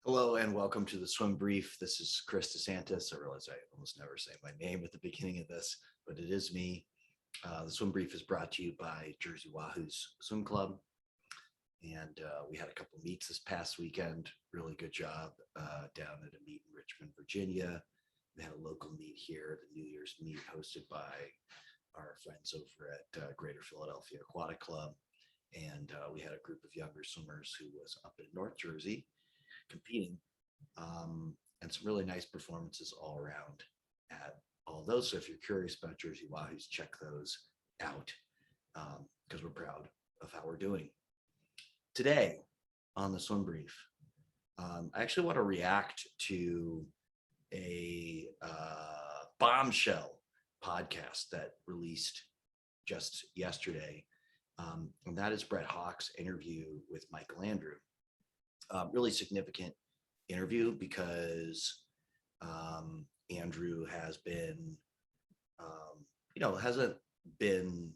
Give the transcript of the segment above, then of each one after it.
Hello and welcome to the Swim Brief. This is Chris DeSantis. I realize I almost never say my name at the beginning of this, but it is me. The Swim Brief is brought to you by Jersey Wahoo's Swim Club. And we had a couple meets this past weekend. Really good job down at a meet in Richmond, Virginia. We had a local meet here, the New Year's meet hosted by our friends over at Greater Philadelphia Aquatic Club. And we had a group of younger swimmers who was up in North Jersey competing, and some really nice performances all around at all those. So if you're curious about Jersey Wahoos, check those out because we're proud of how we're doing. Today on the Swim Brief, I actually want to react to a bombshell podcast that released just yesterday, and that is Brett Hawke's interview with Michael Andrew. Really significant interview because Andrew has been, hasn't been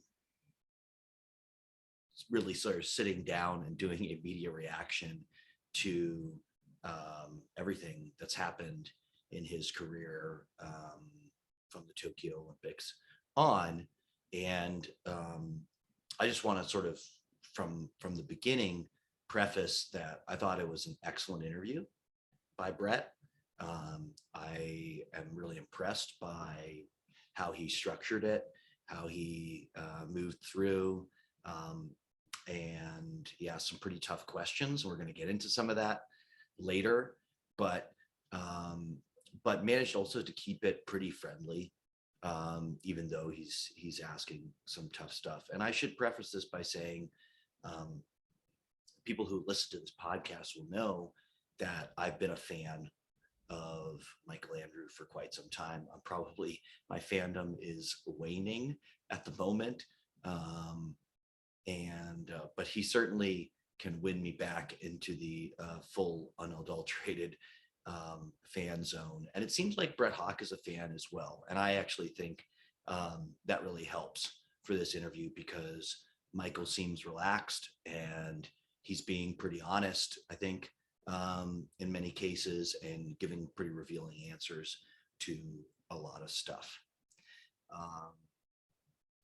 really sort of sitting down and doing a media reaction to everything that's happened in his career from the Tokyo Olympics on. And I just want to sort of from the beginning preface that I thought it was an excellent interview by Brett. I am really impressed by how he structured it, how he moved through, and he asked some pretty tough questions. We're going to get into some of that later, but managed also to keep it pretty friendly, even though he's asking some tough stuff. And I should preface this by saying, people who listen to this podcast will know that I've been a fan of Michael Andrew for quite some time. My fandom is waning at the moment. But he certainly can win me back into the full unadulterated fan zone. And it seems like Brett Hawke is a fan as well. And I actually think that really helps for this interview because Michael seems relaxed and he's being pretty honest, I think, in many cases, and giving pretty revealing answers to a lot of stuff.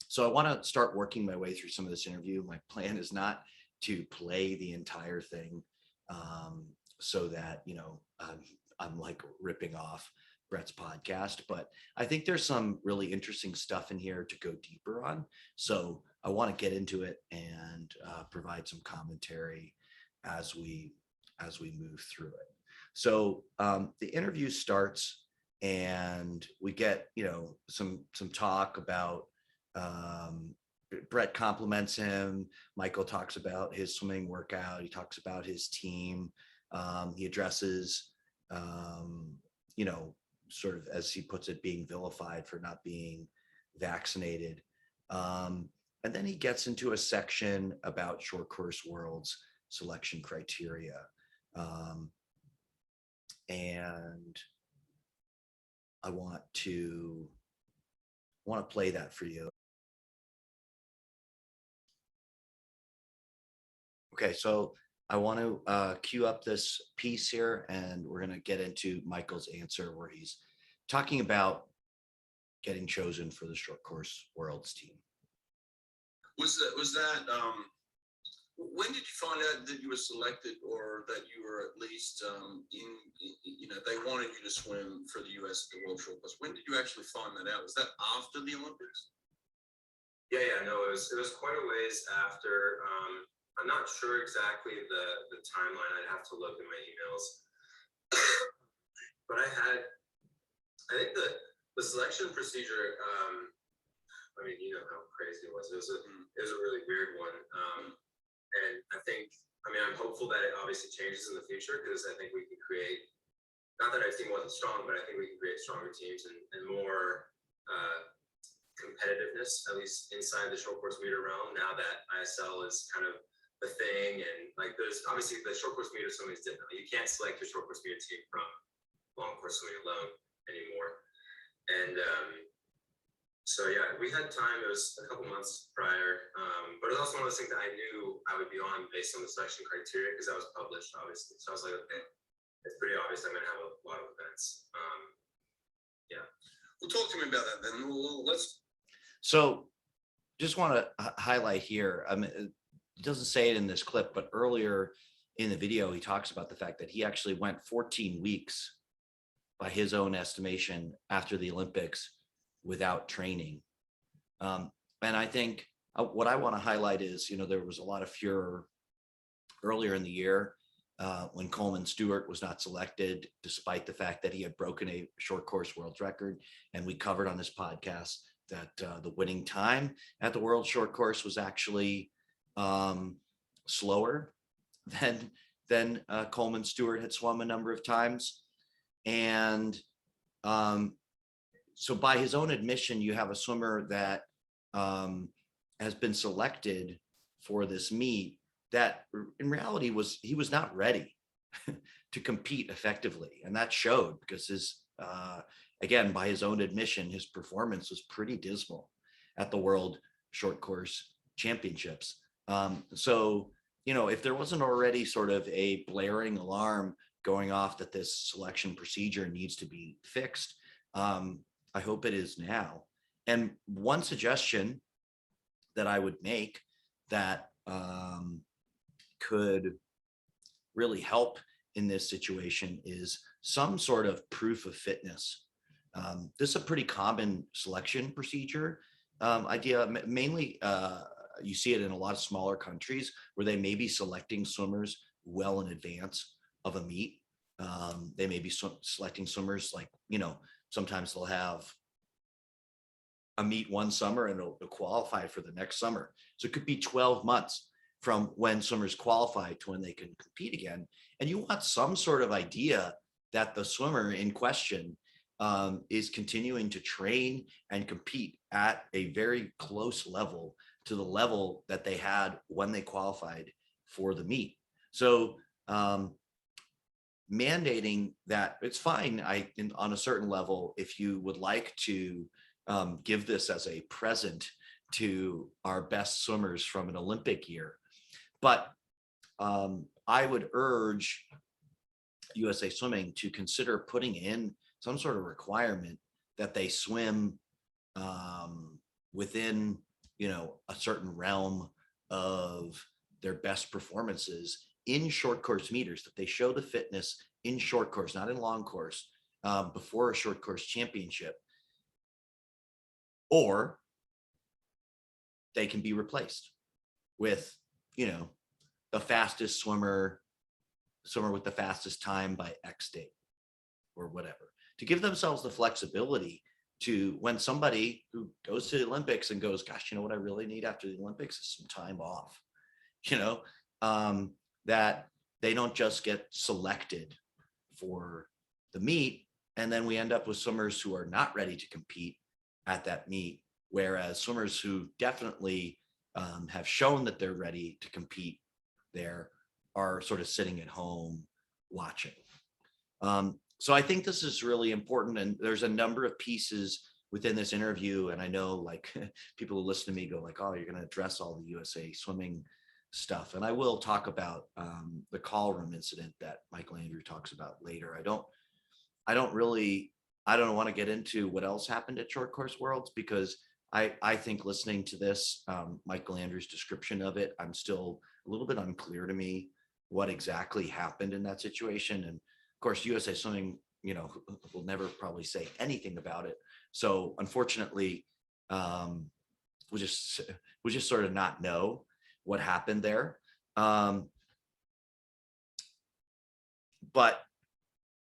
So I want to start working my way through some of this interview. My plan is not to play the entire thing so that, I'm like ripping off Brett's podcast, but I think there's some really interesting stuff in here to go deeper on. So I want to get into it and provide some commentary as we move through it. So the interview starts and we get, some talk about Brett compliments him. Michael talks about his swimming workout. He talks about his team. He addresses, sort of, as he puts it, being vilified for not being vaccinated. And then he gets into a section about short course worlds selection criteria. And I want to play that for you. Okay, so I want to cue up this piece here, and we're going to get into Michael's answer where he's talking about getting chosen for the short course worlds team. When did you find out that you were selected, or that you were at least they wanted you to swim for the U.S. at the World Short Course? When did you actually find that out? Was that after the Olympics? Yeah, no, it was quite a ways after. I'm not sure exactly the timeline. I'd have to look in my emails. But I think the selection procedure, you know how crazy it was. It was a really weird one. And I'm hopeful that it obviously changes in the future, because I think we can create, not that our team wasn't strong, but I think we can create stronger teams and more competitiveness, at least inside the short course meter realm, now that ISL is kind of the thing. And like, there's obviously the short course meter swimming is different. You can't select your short course meter team from long course swimming alone anymore. And so yeah, we had time. It was a couple months prior, but it was also one of those things that I knew I would be on based on the selection criteria, because that was published, obviously. So I was like, okay, it's pretty obvious I'm gonna have a lot of events. Well, talk to me about that then. Let's. So just want to highlight here. I mean, it doesn't say it in this clip, but earlier in the video, he talks about the fact that he actually went 14 weeks by his own estimation after the Olympics without training. And I think what I want to highlight is, there was a lot of furor earlier in the year when Coleman Stewart was not selected, despite the fact that he had broken a short course world record. And we covered on this podcast that the winning time at the world short course was actually slower than Coleman Stewart had swum a number of times. And so by his own admission, you have a swimmer that has been selected for this meet that in reality he was not ready to compete effectively. And that showed because his, again, by his own admission, his performance was pretty dismal at the World Short Course Championships. So, if there wasn't already sort of a blaring alarm going off that this selection procedure needs to be fixed, I hope it is now. And one suggestion that I would make that could really help in this situation is some sort of proof of fitness. This is a pretty common selection procedure idea. Mainly, you see it in a lot of smaller countries where they may be selecting swimmers well in advance of a meet. They may be selecting swimmers like, sometimes they'll have a meet one summer and they'll qualify for the next summer. So it could be 12 months from when swimmers qualify to when they can compete again. And you want some sort of idea that the swimmer in question is continuing to train and compete at a very close level to the level that they had when they qualified for the meet. So mandating that, it's fine on a certain level if you would like to give this as a present to our best swimmers from an Olympic year. But I would urge USA Swimming to consider putting in some sort of requirement that they swim within, a certain realm of their best performances in short course meters, that they show the fitness in short course, not in long course, before a short course championship, or they can be replaced with, the fastest swimmer with the fastest time by X date or whatever, to give themselves the flexibility to, when somebody who goes to the Olympics and goes, gosh, what I really need after the Olympics is some time off, that they don't just get selected for the meet. And then we end up with swimmers who are not ready to compete at that meet, whereas swimmers who definitely have shown that they're ready to compete there are sort of sitting at home watching. So I think this is really important. And there's a number of pieces within this interview. And I know like people who listen to me go like, oh, you're going to address all the USA Swimming stuff. And I will talk about the call room incident that Michael Andrew talks about later. I don't want to get into what else happened at Short Course Worlds, because I think listening to this, Michael Andrews' description of it, I'm still a little bit unclear to me what exactly happened in that situation. And of course, USA Swimming, will never probably say anything about it. So unfortunately, we'll just sort of not know what happened there. But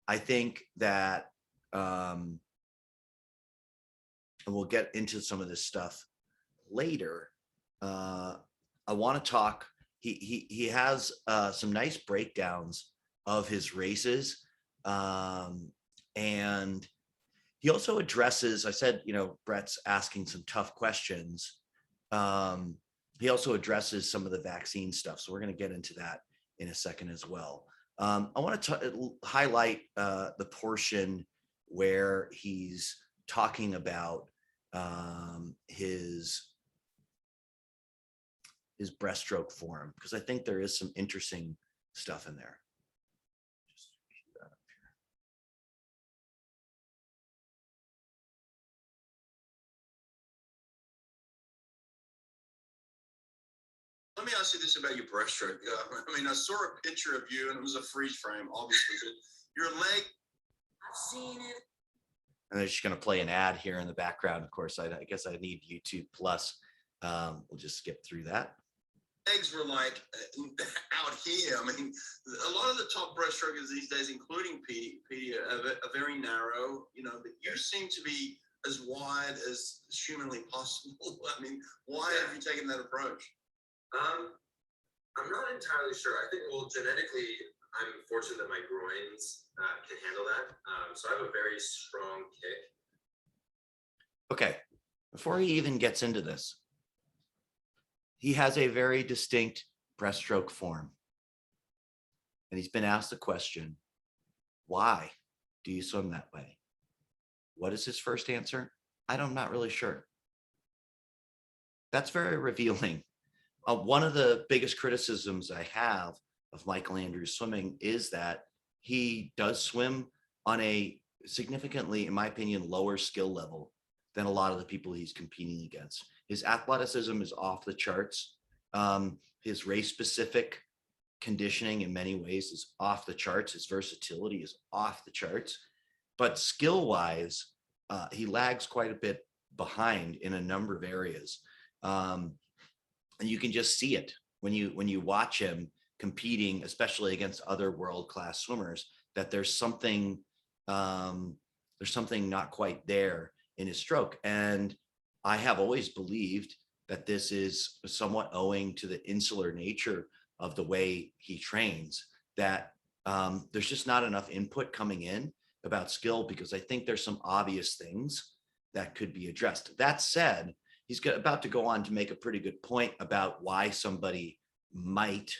I think that, and we'll get into some of this stuff later. I want to talk. He has some nice breakdowns of his races, and he also addresses. I said, Brett's asking some tough questions. He also addresses some of the vaccine stuff, so we're going to get into that in a second as well. I want to highlight the portion where he's talking about his breaststroke form, because I think there is some interesting stuff in there. Let me ask you this about your breaststroke. I mean, I saw a picture of you, and it was a freeze frame, obviously. But your leg, I've seen it. And they're just going to play an ad here in the background. Of course, I guess I need YouTube Plus. We'll just skip through that. Legs were like out here. I mean, a lot of the top breaststrokers these days, including Petey, are very narrow. You know, but you seem to be as wide as humanly possible. I mean, why have you taken that approach? I'm not entirely sure. I think, well, genetically, I'm fortunate that my groins can handle that. So I have a very strong kick. Okay, before he even gets into this, he has a very distinct breaststroke form. And he's been asked the question, why do you swim that way? What is his first answer? I'm not really sure. That's very revealing. One of the biggest criticisms I have of Michael Andrews swimming is that he does swim on a significantly, in my opinion, lower skill level than a lot of the people he's competing against. His athleticism is off the charts. His race specific conditioning in many ways is off the charts. His versatility is off the charts, but skill wise, he lags quite a bit behind in a number of areas. And you can just see it when you watch him competing, especially against other world-class swimmers, that there's something not quite there in his stroke. And I have always believed that this is somewhat owing to the insular nature of the way he trains, that there's just not enough input coming in about skill, because I think there's some obvious things that could be addressed. That said, he's about to go on to make a pretty good point about why somebody might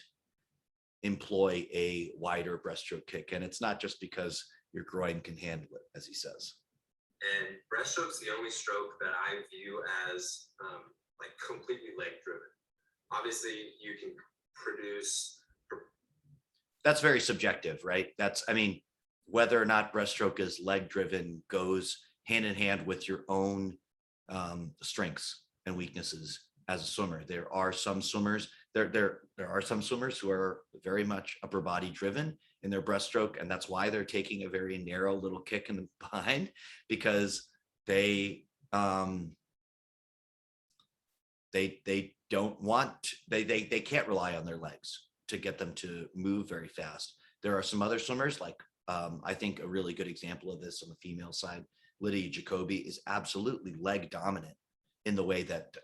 employ a wider breaststroke kick. And it's not just because your groin can handle it, as he says. And breaststroke's the only stroke that I view as like completely leg driven. Obviously, you can produce. That's very subjective, right? I mean, whether or not breaststroke is leg driven goes hand in hand with your own strengths and weaknesses as a swimmer. There are some swimmers who are very much upper body driven in their breaststroke, and that's why they're taking a very narrow little kick in the behind, because they can't rely on their legs to get them to move very fast. There are some other swimmers, like I think a really good example of this on the female side, Lydia Jacoby, is absolutely leg dominant in the way that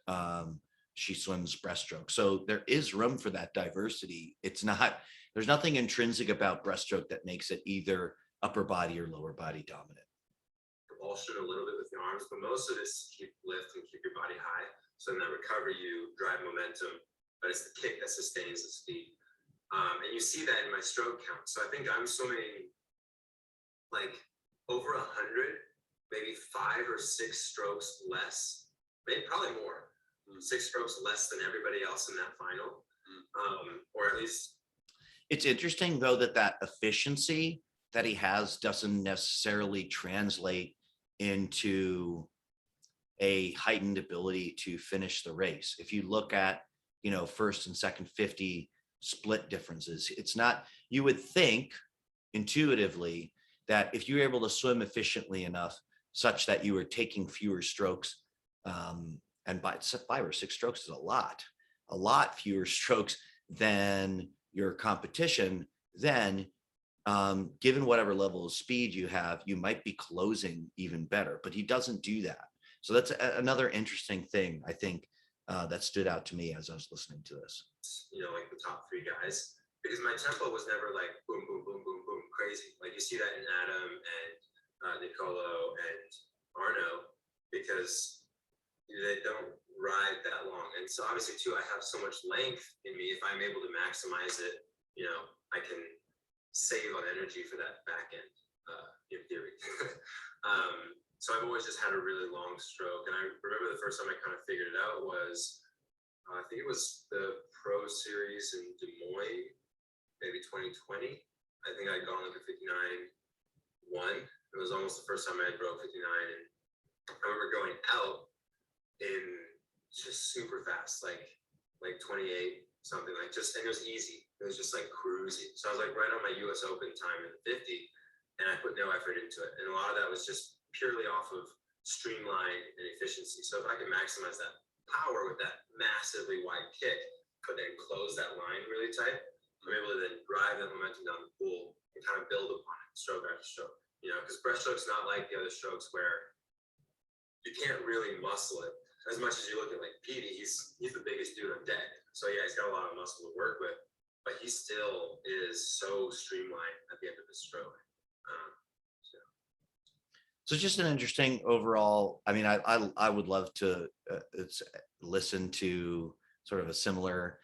she swims breaststroke. So there is room for that diversity. There's nothing intrinsic about breaststroke that makes it either upper body or lower body dominant. Propulsion a little bit with your arms, but most of it is keep lift and keep your body high. So in that recovery, you drive momentum, but it's the kick that sustains the speed. And you see that in my stroke count. So I think I'm swimming like over 100, maybe 5 or 6 strokes less, maybe probably more, 6 strokes less than everybody else in that final, or at least. It's interesting though that efficiency that he has doesn't necessarily translate into a heightened ability to finish the race. If you look at, first and second 50 split differences, it's not, you would think intuitively that if you're able to swim efficiently enough such that you are taking fewer strokes, and by 5 or 6 strokes is a lot fewer strokes than your competition, then given whatever level of speed you have, you might be closing even better, but he doesn't do that. So that's another interesting thing, I think, that stood out to me as I was listening to this. Like the top 3 guys, because my tempo was never like boom, boom, boom, boom, boom, crazy. Like you see that in Adam and Nicolo and Arno, because they don't ride that long. And so obviously too, I have so much length in me. If I'm able to maximize it, I can save on energy for that back end, in theory. So I've always just had a really long stroke. And I remember the first time I kind of figured it out was, I think it was the Pro Series in Des Moines, maybe 2020. I think I'd gone like a 59.1. It was almost the first time I broke 59. And I remember going out in just super fast, like 28, something like just, and it was easy. It was just like cruising. So I was like right on my US Open time in the 50, and I put no effort into it. And a lot of that was just purely off of streamline and efficiency. So if I can maximize that power with that massively wide kick, but then close that line really tight, I'm able to then drive that momentum down the pool and kind of build upon it stroke after stroke. You know, because breaststroke's not like the other strokes where you can't really muscle it as much as you look at like Petey. He's the biggest dude on deck, so yeah, he's got a lot of muscle to work with, but he still is so streamlined at the end of the stroke. So just an interesting overall. I mean, I would love to listen to sort of a similar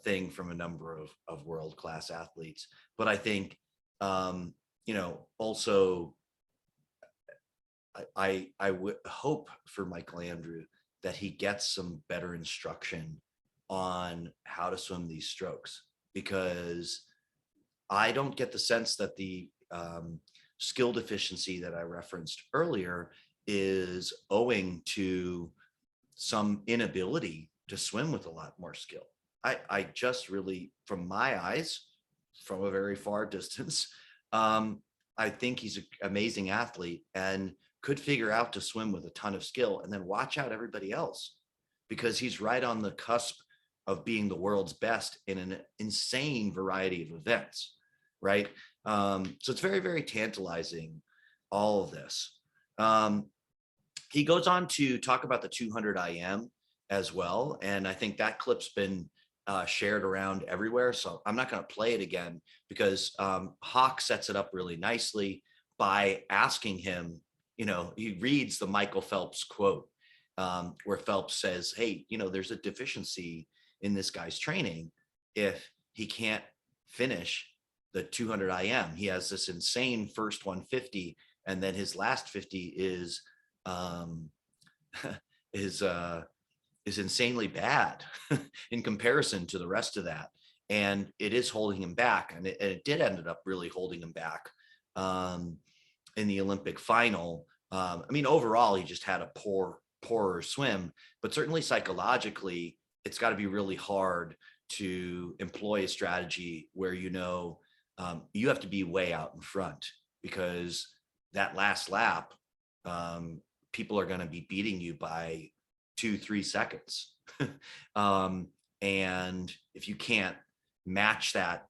thing from a number of world class athletes, but I think also I would hope for Michael Andrew that he gets some better instruction on how to swim these strokes, because I don't get the sense that the skill deficiency that I referenced earlier is owing to some inability to swim with a lot more skill. I just really, from my eyes, from a very far distance, I think he's an amazing athlete and could figure out to swim with a ton of skill, and then watch out everybody else, because he's right on the cusp of being the world's best in an insane variety of events, right? So it's very, very tantalizing, all of this. He goes on to talk about the 200 IM as well, and I think that clip's been shared around everywhere, so I'm not going to play it again, because Hawke sets it up really nicely by asking him, he reads the Michael Phelps quote, where Phelps says, hey, there's a deficiency in this guy's training if he can't finish the 200 IM. He has this insane first 150, and then his last 50 is insanely bad in comparison to the rest of that, and it is holding him back, and it did ended up really holding him back in the Olympic final. I mean, overall, he just had a poorer swim, but certainly psychologically, it's got to be really hard to employ a strategy where you have to be way out in front, because that last lap, people are going to be beating you by 2-3 seconds. And if you can't match that,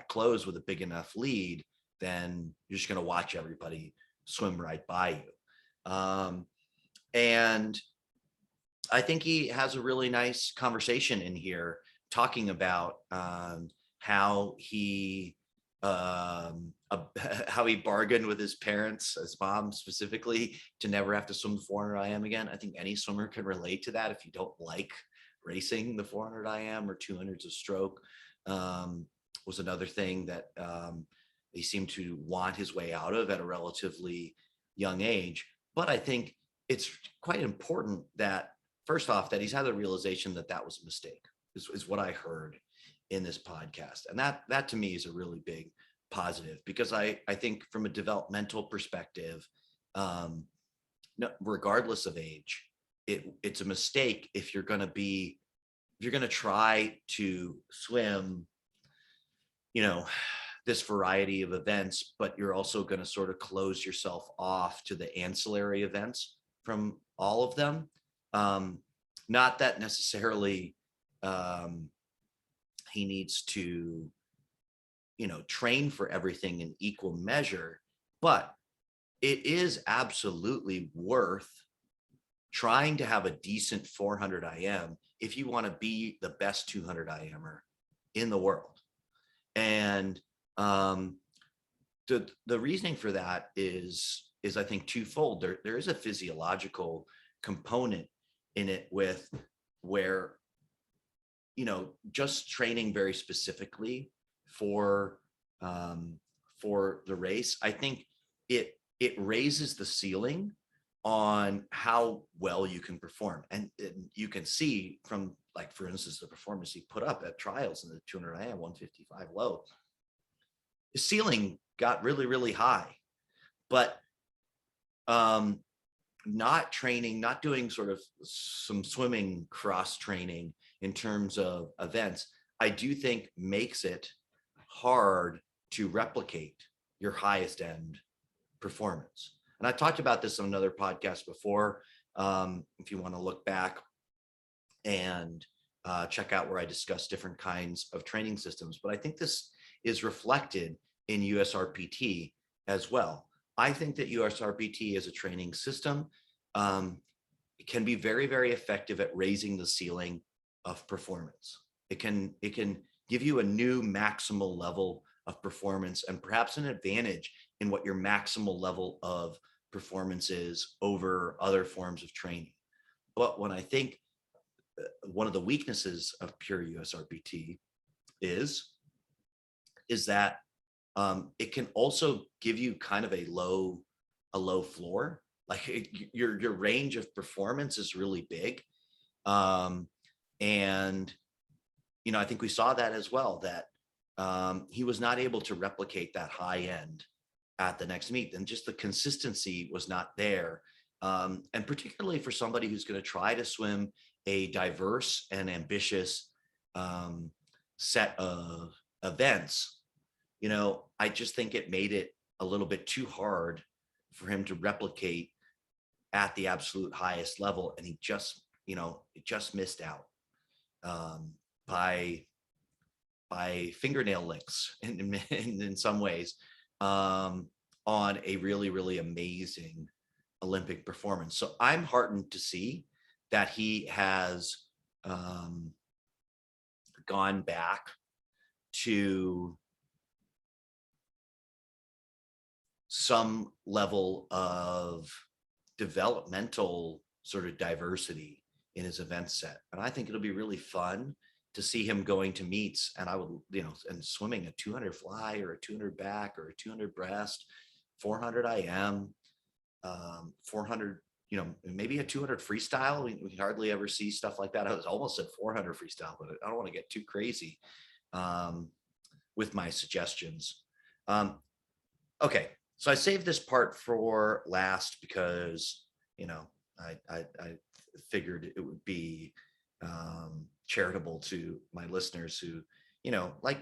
close with a big enough lead, then you're just going to watch everybody swim right by you. And I think he has a really nice conversation in here talking about how he bargained with his parents, his mom specifically, to never have to swim the 400 IM again. I think any swimmer can relate to that if you don't like racing the 400 IM or 200s of stroke. Was another thing that he seemed to want his way out of at a relatively young age. But I think it's quite important that, first off, that he's had the realization that that was a mistake, is what I heard in this podcast. And that to me is a really big positive, because I think from a developmental perspective, regardless of age, it's a mistake if you're going to try to swim, this variety of events, but you're also going to sort of close yourself off to the ancillary events from all of them. Not that necessarily he needs to, train for everything in equal measure, but it is absolutely worth trying to have a decent 400 IM if you want to be the best 200 IMer in the world. And the reasoning for that is I think twofold. There is a physiological component in it where just training very specifically for the race, I think it raises the ceiling on how well you can perform. And you can see from, like, for instance, the performance he put up at trials in the 200 IM 155 low, the ceiling got really, really high. But not training, not doing sort of some swimming cross training in terms of events, I do think makes it hard to replicate your highest end performance. And I talked about this on another podcast before. If you want to look back and check out where I discuss different kinds of training systems. But I think this is reflected in USRPT as well. I think that USRPT as a training system can be very, very effective at raising the ceiling of performance. It can give you a new maximal level of performance and perhaps an advantage in what your maximal level of performance is over other forms of training. But when I think one of the weaknesses of pure USRPT is that it can also give you kind of a low floor. Like your range of performance is really big. And, you know, I think we saw that as well, that he was not able to replicate that high end at the next meet, and just the consistency was not there. And particularly for somebody who's going to try to swim a diverse and ambitious set of events, you know, I just think it made it a little bit too hard for him to replicate at the absolute highest level. And he just, you know, it just missed out by fingernail lengths in some ways on a really, really amazing Olympic performance. So I'm heartened to see that he has gone back to some level of developmental sort of diversity in his event set. And I think it'll be really fun to see him going to meets, and I would, you know, and swimming a 200 fly or a 200 back or a 200 breast, 400 IM, 400, you know, maybe a 200 freestyle. We hardly ever see stuff like that. I was almost at 400 freestyle, but I don't want to get too crazy with my suggestions. Okay, so I saved this part for last because, you know, I figured it would be charitable to my listeners who, you know, like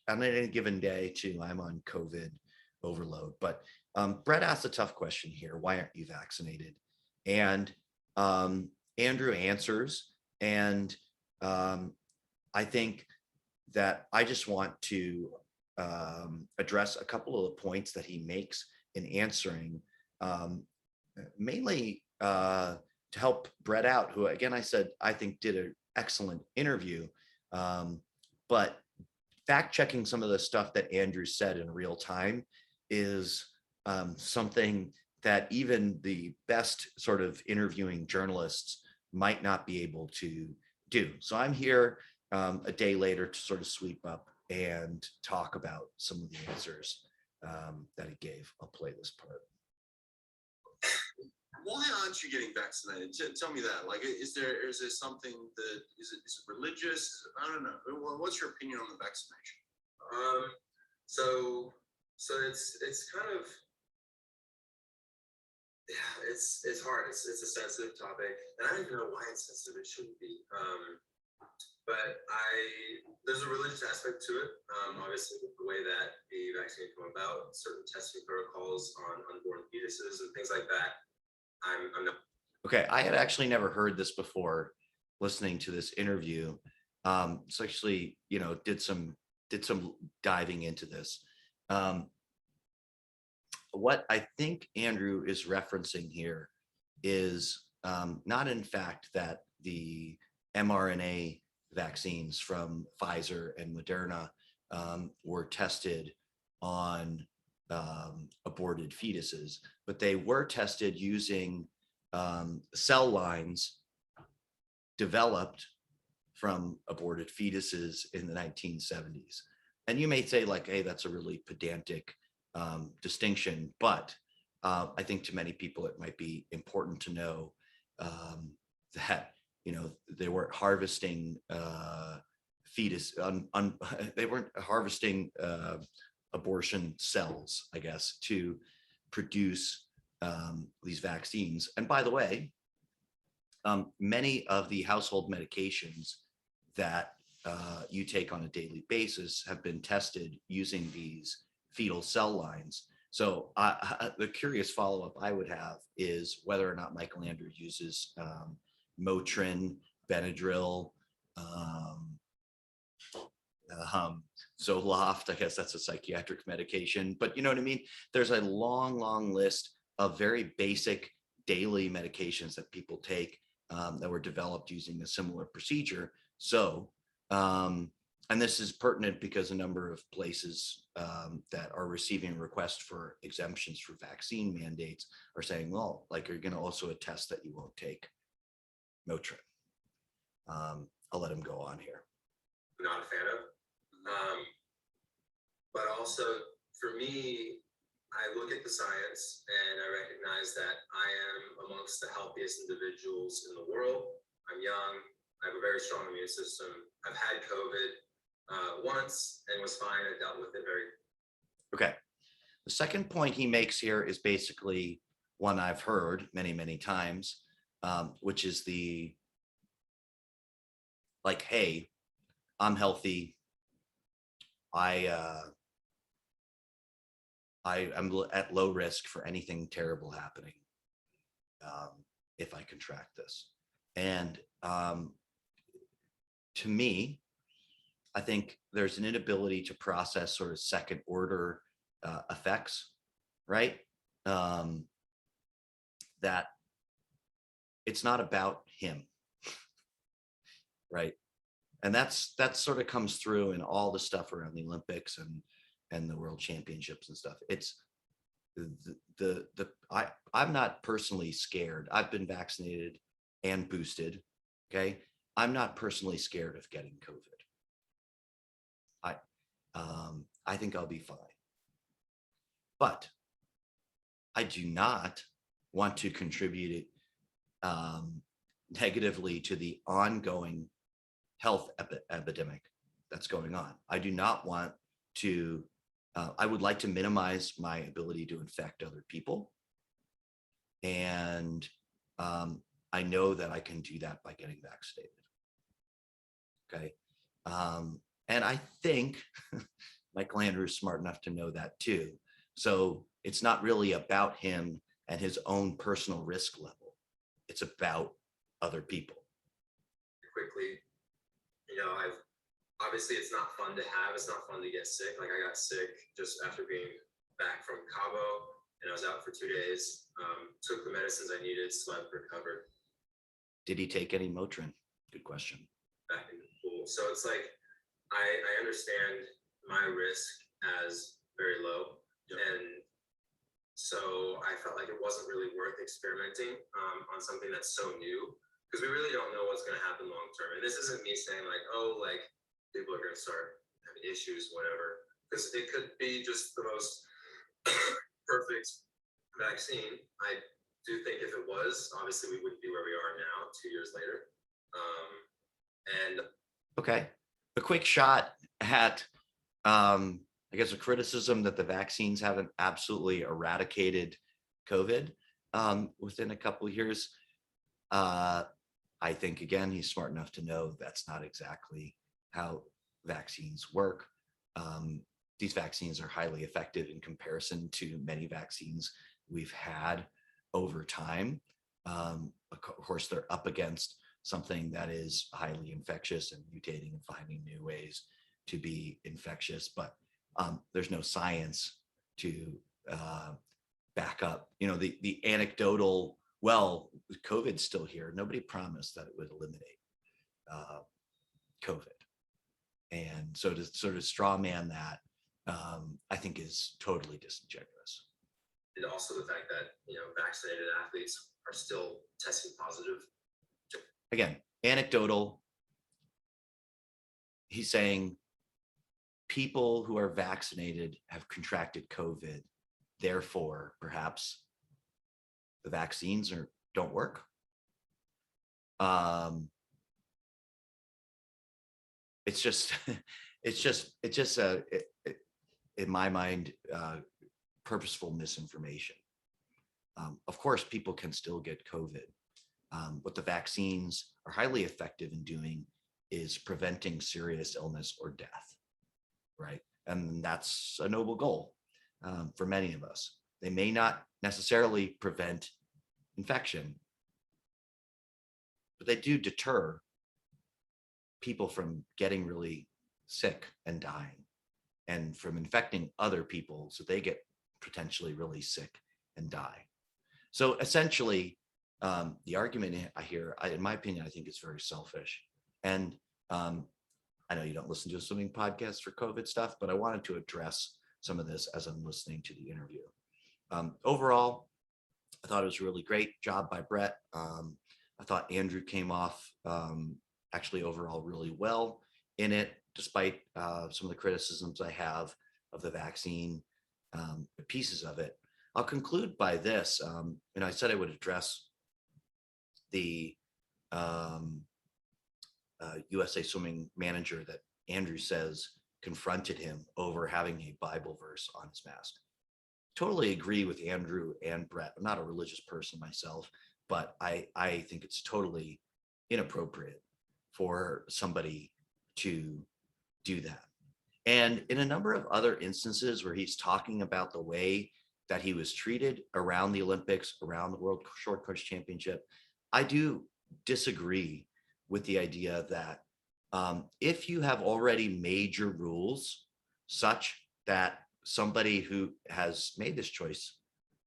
on any given day too, I'm on COVID overload. But Brett asked a tough question here. Why aren't you vaccinated? And Andrew answers. And I think that I just want to address a couple of the points that he makes in answering, mainly to help Brett out, who, again, I said, I think did an excellent interview. But fact checking some of the stuff that Andrew said in real time is something that even the best sort of interviewing journalists might not be able to do. So I'm here a day later to sort of sweep up and talk about some of the answers that he gave. I'll play this part. Why aren't you getting vaccinated? Tell me that. Like, is there something that is it religious? I don't know. What's your opinion on the vaccination? So it's kind of, yeah, it's hard. It's a sensitive topic, and I don't even know why it's sensitive. It shouldn't be. But there's a religious aspect to it. Obviously, with the way that the vaccine came about, certain testing protocols on unborn fetuses and things like that. I'm not. Okay, I had actually never heard this before listening to this interview. So actually, you know, did some diving into this. What I think Andrew is referencing here is not in fact that the mRNA vaccines from Pfizer and Moderna were tested on aborted fetuses, but they were tested using cell lines developed from aborted fetuses in the 1970s. And you may say, like, hey, that's a really pedantic distinction, but I think to many people it might be important to know that, you know, they weren't harvesting fetus they weren't harvesting abortion cells, I guess, to produce these vaccines. And by the way, many of the household medications that you take on a daily basis have been tested using these fetal cell lines. So the curious follow-up I would have is whether or not Michael Andrews uses Motrin, Benadryl, Zoloft. I guess that's a psychiatric medication, but you know what I mean? There's a long list of very basic daily medications that people take that were developed using a similar procedure. So, and this is pertinent because a number of places that are receiving requests for exemptions for vaccine mandates are saying, well, like, you're going to also attest that you won't take Motrin. I'll let him go on here. Not a fan of. But also for me, I look at the science and I recognize that I am amongst the healthiest individuals in the world. I'm young. I have a very strong immune system. I've had COVID once and was fine. I dealt with it very. Okay. The second point he makes here is basically one I've heard many times, which is the like, hey, I'm healthy. I'm at low risk for anything terrible happening if I contract this. And to me, I think there's an inability to process sort of second order effects, right? That it's not about him, right? And that sort of comes through in all the stuff around the Olympics and the World Championships and stuff. It's I'm not personally scared. I've been vaccinated and boosted. Okay. I'm not personally scared of getting COVID. I think I'll be fine. But I do not want to contribute negatively to the ongoing health epidemic that's going on. I do not want to, I would like to minimize my ability to infect other people. And I know that I can do that by getting vaccinated. Okay. And I think Michael Andrews is smart enough to know that too. So it's not really about him and his own personal risk level. It's about other people. Quickly, obviously it's not fun to have. It's not fun to get sick. Like, I got sick just after being back from Cabo, and I was out for 2 days. Took the medicines I needed, so I've recovered. Did he take any Motrin? Good question. Back in the pool. So it's like, I understand my risk as very low. Yep. And so I felt like it wasn't really worth experimenting on something that's so new, because we really don't know what's going to happen long term. And this isn't me saying like, oh, like, people are going to start having issues, whatever, because it could be just the most perfect vaccine. I do think if it was, obviously we wouldn't be where we are now 2 years later. Okay. A quick shot at, I guess, a criticism that the vaccines haven't absolutely eradicated COVID within a couple of years. I think, again, he's smart enough to know that's not exactly how vaccines work. These vaccines are highly effective in comparison to many vaccines we've had over time. Of course, they're up against something that is highly infectious and mutating and finding new ways to be infectious, but there's no science to back up, the anecdotal, well, COVID's still here. Nobody promised that it would eliminate COVID. And so to sort of straw man that, I think is totally disingenuous. And also the fact that, vaccinated athletes are still testing positive. Again, anecdotal. He's saying people who are vaccinated have contracted COVID. Therefore, perhaps the vaccines don't work. It's just in my mind, purposeful misinformation. Of course, people can still get COVID. What the vaccines are highly effective in doing is preventing serious illness or death, right? And that's a noble goal for many of us. They may not necessarily prevent infection, but they do deter people from getting really sick and dying, and from infecting other people so they get potentially really sick and die. So essentially, the argument I hear, in my opinion, I think is very selfish. And I know you don't listen to a swimming podcast for COVID stuff, but I wanted to address some of this as I'm listening to the interview. Overall, I thought it was a really great job by Brett. I thought Andrew came off actually overall really well in it, despite some of the criticisms I have of the vaccine pieces of it. I'll conclude by this. I said I would address the USA Swimming manager that Andrew says confronted him over having a Bible verse on his mask. Totally agree with Andrew and Brett. I'm not a religious person myself, but I think it's totally inappropriate for somebody to do that. And in a number of other instances where he's talking about the way that he was treated around the Olympics, around the World Short Course Championship, I do disagree with the idea that if you have already made your rules such that somebody who has made this choice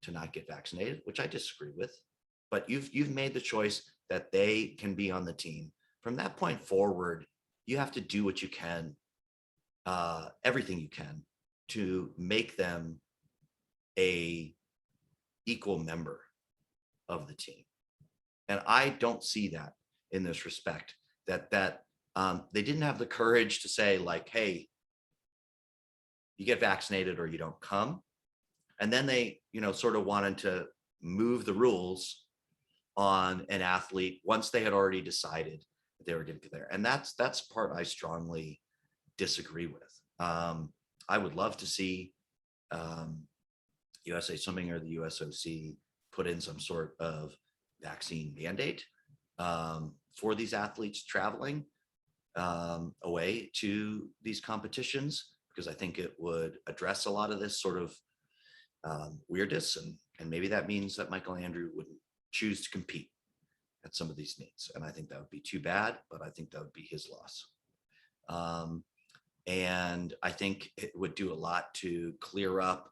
to not get vaccinated, which I disagree with, but you've made the choice that they can be on the team. From that point forward, you have to do what you can, everything you can, to make them a equal member of the team. And I don't see that in this respect, that they didn't have the courage to say, like, hey, you get vaccinated or you don't come. And then they, sort of wanted to move the rules on an athlete once they had already decided that they were going to get there. And that's part I strongly disagree with. I would love to see USA Swimming or the USOC put in some sort of vaccine mandate for these athletes traveling away to these competitions, because I think it would address a lot of this sort of weirdness. And maybe that means that Michael Andrew wouldn't choose to compete at some of these meets. And I think that would be too bad, but I think that would be his loss. And I think it would do a lot to clear up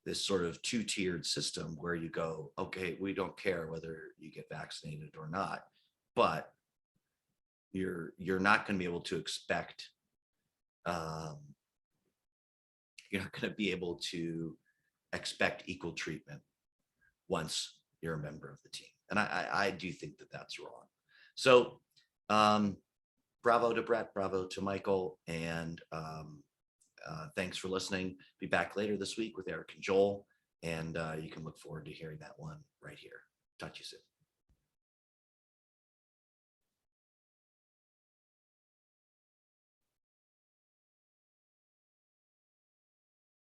this sort of two-tiered system where you go, okay, we don't care whether you get vaccinated or not, but you're not going to be able to expect, you're not going to be able to expect equal treatment once you're a member of the team. And I do think that that's wrong. So bravo to Brett, bravo to Michael, and thanks for listening. Be back later this week with Eric and Joel, and you can look forward to hearing that one right here. Talk to you soon.